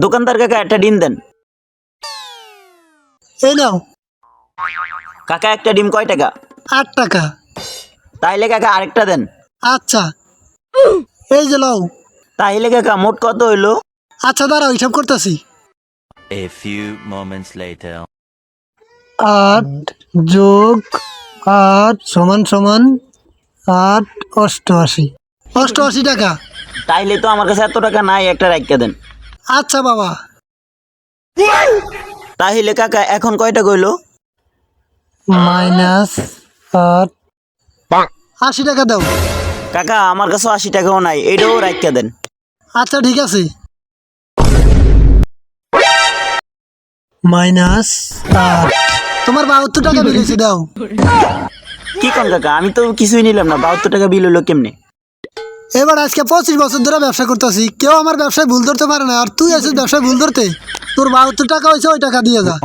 দোকানদার কাকা একটা ডিম দেন। এই নাও। কাকা একটা ডিম কয় টাকা? 8 টাকা। তাইলে কাকা আরেকটা দেন। আচ্ছা, এই যে লও। তাইলে কাকা মোট কত হইলো? আচ্ছা দাঁড়াও, হিসাব করতেছি। A few moments later. 8 যোগ 8 সমান সমান 8 88। 88 টাকা। তাইলে তো আমার কাছে এত টাকা নাই, একটা রাইখা দেন। আচ্ছা বাবা। তাইলে কাকা এখন কয়টা কইলো? মাইনাস 8 80 টাকা দাও। কাকা আমার কাছে 80 টাকাও নাই, এটাও রাইখা দেন। আচ্ছা ঠিক আছে। মাইনাস 8 তোমার 72 টাকা বিল হয়েছে, দাও। কি কোন কাকা, আমি তো কিছুই নিলাম না, 72 টাকা বিল হলো কেমনে? এবার আজকে 25 বছর ধরে ব্যবসা করতেছি, কেউ আমার ব্যবসায় ভুল ধরতে পারে না, আর তুই আছিস ব্যবসায় ভুল ধরতে। তোর 72 টাকা হয়েছে, ওই টাকা দিয়ে যা।